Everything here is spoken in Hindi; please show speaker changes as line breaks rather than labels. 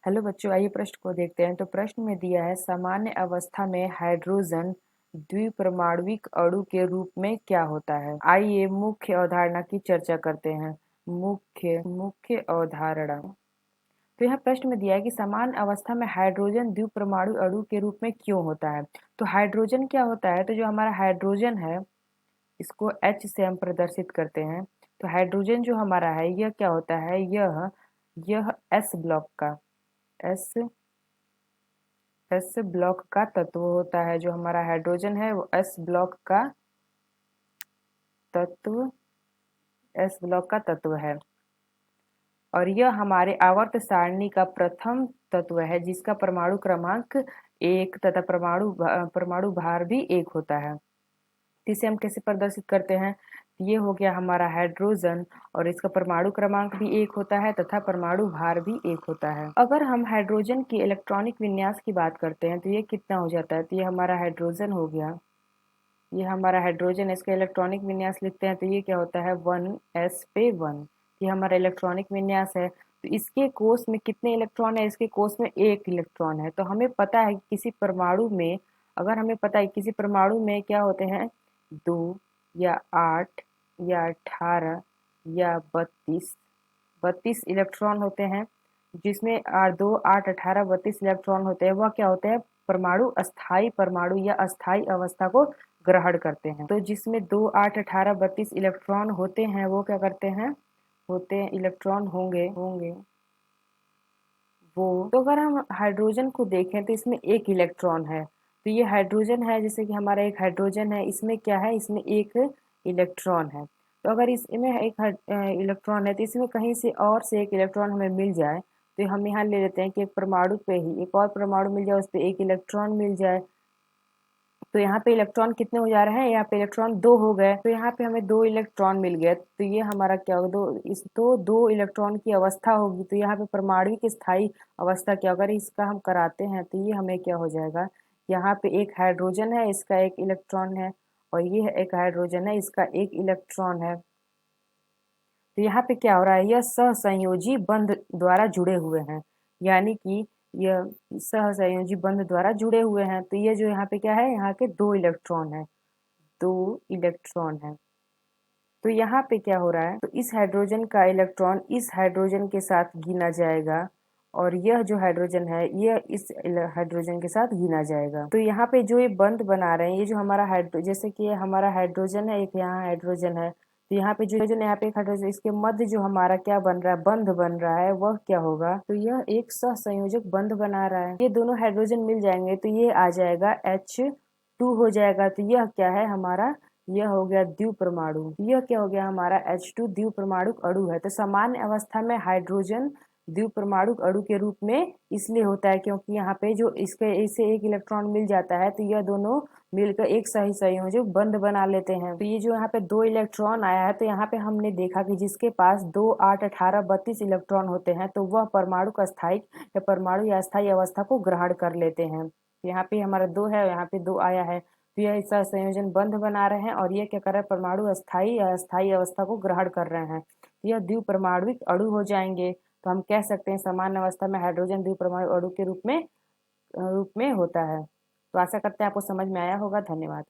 हेलो बच्चों, आइए प्रश्न को देखते हैं। तो प्रश्न में दिया है सामान्य अवस्था में हाइड्रोजन द्विपरमाणुविक अणु के रूप में क्या होता है। आइए मुख्य अवधारणा की चर्चा करते हैं। मुख्य अवधारणा। तो यहाँ प्रश्न में दिया है कि सामान्य अवस्था में हाइड्रोजन द्विपरमाणु अणु के रूप में क्यों होता है। तो हाइड्रोजन क्या होता है, तो जो हमारा हाइड्रोजन है इसको H से हम प्रदर्शित करते हैं। तो हाइड्रोजन जो हमारा है यह क्या होता है, यह S ब्लॉक का एस ब्लॉक का तत्व होता है। जो हमारा हाइड्रोजन है वो एस ब्लॉक का तत्व है और यह हमारे आवर्त सारणी का प्रथम तत्व है जिसका परमाणु क्रमांक 1 तथा परमाणु भार भी 1 होता है। इसे हम कैसे प्रदर्शित करते हैं, ये हो गया हमारा हाइड्रोजन और इसका परमाणु क्रमांक भी 1 होता है तथा परमाणु भार भी 1 होता है। अगर हम हाइड्रोजन की इलेक्ट्रॉनिक विन्यास की बात करते हैं तो ये कितना हो जाता है, तो ये हमारा हाइड्रोजन हो गया, ये हमारा हाइड्रोजन, इसका इलेक्ट्रॉनिक विन्यास लिखते हैं तो ये क्या होता है 1s पे 1। ये हमारा इलेक्ट्रॉनिक विन्यास है। तो इसके कोष में कितने इलेक्ट्रॉन है, इसके कोष में 1 इलेक्ट्रॉन है। तो हमें पता है कि किसी परमाणु में, अगर हमें पता है किसी परमाणु में क्या होते हैं 2 या 8 या 18 या 32 इलेक्ट्रॉन होते हैं, जिसमें 2 8 18 32 इलेक्ट्रॉन होते हैं, वह क्या होते हैं परमाणु अस्थाई परमाणु या अस्थाई अवस्था को ग्रहण करते हैं। तो जिसमें 2 8 18 32 इलेक्ट्रॉन होते हैं वो क्या करते हैं, इलेक्ट्रॉन होंगे वो। तो अगर हम हाइड्रोजन को देखें तो इसमें 1 इलेक्ट्रॉन है। तो ये हाइड्रोजन है, जैसे कि हमारा एक हाइड्रोजन है, इसमें क्या है, इसमें 1 इलेक्ट्रॉन है। तो अगर इसमें एक इलेक्ट्रॉन है तो इसमें कहीं से और से 1 इलेक्ट्रॉन हमें मिल जाए तो हम यहाँ ले लेते हैं कि एक परमाणु पे ही एक और परमाणु मिल जाए, उस पर 1 इलेक्ट्रॉन मिल जाए। तो यहाँ पे इलेक्ट्रॉन कितने हो जा रहे हैं, यहाँ पे इलेक्ट्रॉन 2 हो गए। तो यहाँ पे हमें 2 इलेक्ट्रॉन मिल गए। तो ये हमारा क्या होगा, दो इलेक्ट्रॉन की अवस्था होगी। तो यहाँ पे परमाणु स्थायी अवस्था क्या, अगर इसका हम कराते हैं तो ये हमें क्या हो जाएगा, यहाँ पे एक हाइड्रोजन है, इसका 1 इलेक्ट्रॉन है और ये एक हाइड्रोजन है, इसका 1 इलेक्ट्रॉन है। तो यहाँ पे क्या हो रहा है, यह सहसंयोजी बंध द्वारा जुड़े हुए हैं, यानी कि यह सहसंयोजी बंध द्वारा जुड़े हुए हैं। तो ये जो यहाँ पे क्या है, यहाँ के 2 इलेक्ट्रॉन है, 2 इलेक्ट्रॉन है। तो यहाँ पे क्या हो रहा है, तो इस हाइड्रोजन का इलेक्ट्रॉन इस हाइड्रोजन के साथ गिना जाएगा और यह जो हाइड्रोजन है यह इस हाइड्रोजन के साथ गिना जाएगा। तो यहाँ पे जो ये बंध बना रहे हैं, ये जो हमारा जैसे कि ये हमारा हाइड्रोजन है, एक यहाँ हाइड्रोजन है, तो यहाँ पे जो हाइड्रोजन, यहाँ पे एक हाइड्रोजन, इसके मध्य जो हमारा क्या बन रहा है, बंध बन रहा है, वह क्या होगा, तो यह एक सहसंयोजक बंध बना रहा है। ये दोनों हाइड्रोजन मिल जाएंगे तो ये आ जाएगा H2 हो जाएगा। तो यह क्या है हमारा, यह हो गया द्विपरमाणु। यह क्या हो गया हमारा H2 द्विपरमाणु अणु है। तो सामान्य अवस्था में हाइड्रोजन द्विपरमाणु अणु के रूप में इसलिए होता है क्योंकि यहाँ पे जो इसे 1 इलेक्ट्रॉन मिल जाता है तो यह दोनों मिलकर एक सही संयोजक बंध बना लेते हैं। तो ये जो यहाँ पे 2 इलेक्ट्रॉन आया है, तो यहाँ पे हमने देखा कि जिसके पास 2 8 18 32 इलेक्ट्रॉन होते हैं तो वह परमाणु का स्थायी या परमाणु या अस्थायी अवस्था को ग्रहण कर लेते हैं। यहाँ पे हमारा 2 है, यहाँ पे 2 आया है, तो यह सहसंयोजन बंध बना रहे हैं और ये क्या कर रहे हैं, परमाणु अस्थायी या अस्थायी अवस्था को ग्रहण कर रहे हैं। यह द्विपरमाणुविक अणु हो जाएंगे। तो हम कह सकते हैं सामान्य अवस्था में हाइड्रोजन द्विपरमाणु अणु के रूप में होता है। तो आशा करते हैं आपको समझ में आया होगा। धन्यवाद।